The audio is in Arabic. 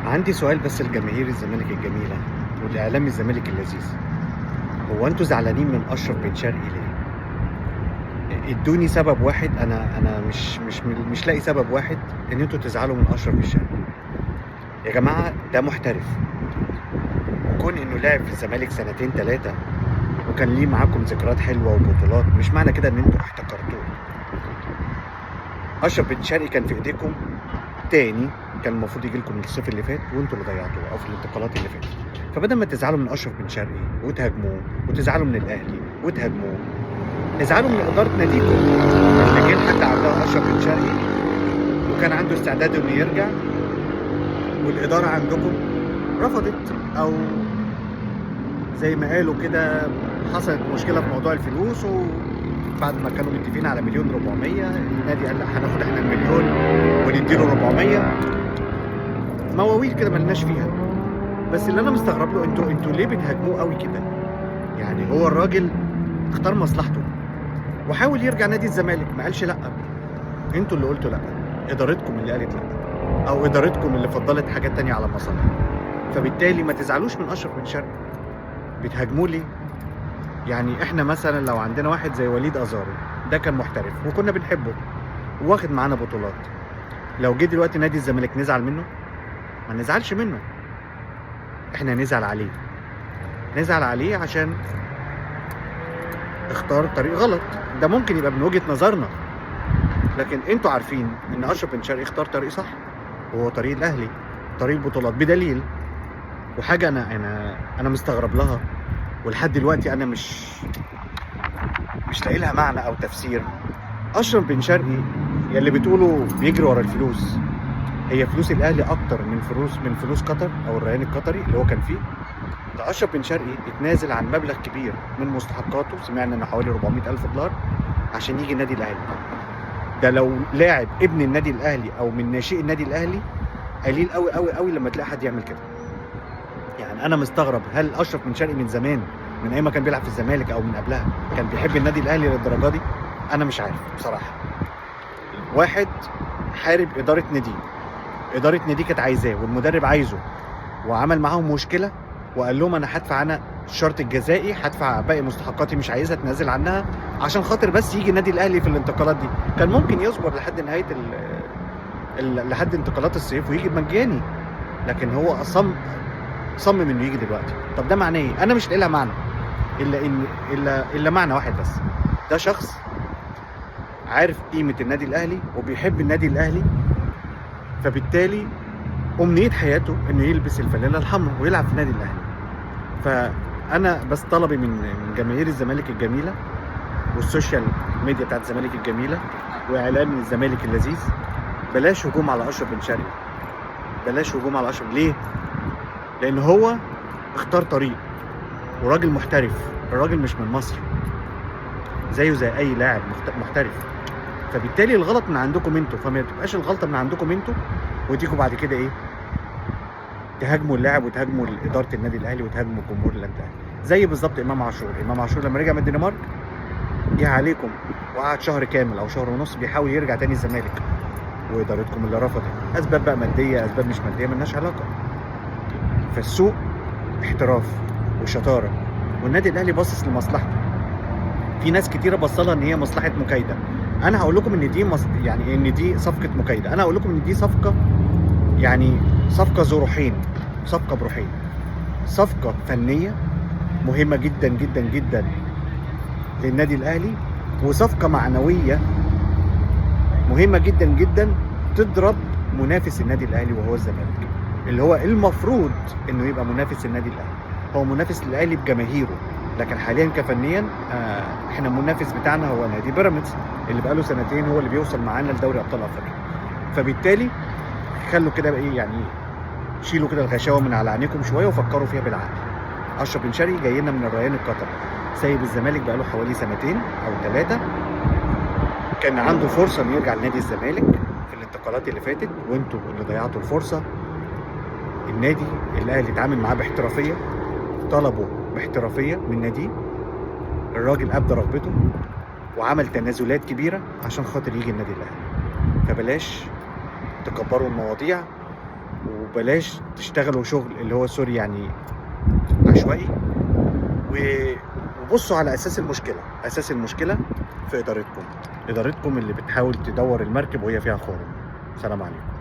عندي سؤال بس لجماهير الزمالك الجميلة والإعلام الزمالك اللذيذ. هو أنتوا زعلانين من أشرف بن شرقي ليه؟ ادوني سبب واحد. أنا مش لاقي سبب واحد إن أنتوا تزعلوا من أشرف بن شرقي. يا جماعة ده محترف، وكون إنه لعب في الزمالك سنتين تلاتة وكان ليه معاكم ذكريات حلوة وبطولات مش معنى كده إن أنتوا احتكرتوه. أشرف بن شرقي كان في إيديكم تاني، كان المفروض يجي لكم الصيف اللي فات وانتوا اللي ضيعتوه او في الانتقالات اللي فاتت. فبدل ما تزعلوا من اشرف بن شرقي وتهاجموه وتزعلوا من الاهلي وتهاجموه، ازعلوا من اداره ناديكم اللي جه لحد عندها اشرف بن شرقي وكان عنده استعداد انه يرجع، والاداره عندكم رفضت، او زي ما قالوا كده حصلت مشكله في موضوع الفلوس، وبعد ما كانوا متفقين على مليون 400 النادي قال لا هناخد احنا المليون ونديله 400. مواويل كده ملناش فيها. بس اللي انا مستغرب له انتوا ليه بتهاجموه قوي كده؟ يعني هو الراجل اختار مصلحته وحاول يرجع نادي الزمالك، ما قالش لا. انتوا اللي قلتوا لا، ادارتكم اللي قالت لا، او ادارتكم اللي فضلت حاجات تانية على المصالح. فبالتالي ما تزعلوش من اشرف بن شرقي. بتهاجموه ليه؟ يعني احنا مثلا لو عندنا واحد زي وليد ازارو، ده كان محترف وكنا بنحبه وواخد معانا بطولات، لو جه دلوقتي نادي الزمالك نزعل منه؟ ما نزعلش منه، احنا نزعل عليه عشان اختار طريق غلط. ده ممكن يبقى من وجهة نظرنا، لكن انتوا عارفين ان اشرف بن شرقي اختار طريق صح، وهو طريق الاهلي، طريق البطولات بدليل. وحاجه انا مستغرب لها، ولحد دلوقتي انا مش لاقي لها معنى او تفسير. اشرف بن شرقي يلي بتقولوا بيجري ورا الفلوس، هي فلوس الاهلي اكتر من فلوس قطر او الرهان القطري اللي هو كان فيه؟ ده اشرف بن شرقي اتنازل عن مبلغ كبير من مستحقاته، سمعنا انه حوالي 400,000 دولار عشان يجي النادي الاهلي. ده لو لاعب ابن النادي الاهلي او من ناشئ النادي الاهلي قليل قوي قوي قوي لما تلاقي حد يعمل كده. يعني انا مستغرب، هل اشرف بن شرقي من زمان، من ايام ما كان بيلعب في الزمالك او من قبلها، كان بيحب النادي الاهلي للدرجه دي؟ انا مش عارف بصراحه. واحد حارب اداره نادي كانت عايزاه والمدرب عايزه، وعمل معاهم مشكله وقال لهم انا هدفع، انا الشرط الجزائي هدفع باقي مستحقاتي مش عايزها اتنازل عنها عشان خاطر بس يجي النادي الاهلي في الانتقالات دي. كان ممكن يصبر لحد نهايه لحد انتقالات الصيف ويجي مجاني، لكن هو صمم انه يجي دلوقتي. طب ده معناه ايه؟ انا مش لاقي لها معنى الا معنى واحد بس. ده شخص عارف قيمه النادي الاهلي وبيحب النادي الاهلي، فبالتالي امنيه حياته انه يلبس الفانيلا الحمراء ويلعب في النادي الاهلي. فانا بس طلبي من جماهير الزمالك الجميله والسوشيال ميديا بتاعت الزمالك الجميله واعلام الزمالك اللذيذ، بلاش هجوم على اشرف بن شرقي. بلاش هجوم على اشرف. ليه؟ لان هو اختار طريق وراجل محترف. الراجل مش من مصر، زيه زي اي لاعب محترف. فبالتالي الغلط من عندكم انتوا، فما تبقاش الغلطه من عندكم انتوا وتيجوا بعد كده ايه، تهاجموا اللاعب وتهاجموا اداره النادي الاهلي وتهاجموا جمهور النادي الاهلي. زي بالظبط امام عاشور لما رجع من الدنمارك جه عليكم وقعد شهر كامل او شهر ونص بيحاول يرجع تاني الزمالك، وادارتكم اللي رفضت. اسباب بقى ماديه، اسباب مش ماديه، ملناش علاقه. فالسوق احتراف وشطاره، والنادي الاهلي باصص لمصلحته. في ناس كتيره بصلها ان هي مصلحه مكايده. انا هقول لكم ان دي يعني ان دي صفقه مكايده. انا هقول لكم ان دي صفقه، يعني صفقه ذو روحين، صفقه بروحين. صفقه فنيه مهمه جدا جدا جدا للنادي الاهلي، وصفقه معنويه مهمه جدا جدا تضرب منافس النادي الاهلي وهو الزمالك، اللي هو المفروض انه يبقى منافس النادي الاهلي. هو منافس للاهلي بجماهيره، لكن حاليا كفنيا احنا المنافس بتاعنا هو نادي بيراميدز اللي بقاله سنتين هو اللي بيوصل معانا لدوري ابطال افريقيا. فبالتالي خلوا كده ايه، يعني شيلوا كده الغشاوه من على عينيكم شويه وفكروا فيها بالعقل. اشرف بن شرقي جاي لنا من الريان القطري، سايب الزمالك بقاله حوالي سنتين او 3، كان عنده فرصه انه يرجع لنادي الزمالك في الانتقالات اللي فاتت، وانتوا اللي ضيعتوا الفرصه. النادي الاهلي اتعامل معاه باحترافيه، طلبوا باحترافيه من ناديه. الراجل ابدى رغبته وعمل تنازلات كبيره عشان خاطر يجي النادي الاهلي. فبلاش تكبروا المواضيع وبلاش تشتغلوا شغل اللي هو سوري يعني عشوائي، وبصوا على اساس المشكله في ادارتكم اللي بتحاول تدور المركب وهي فيها خرم. سلام عليكم.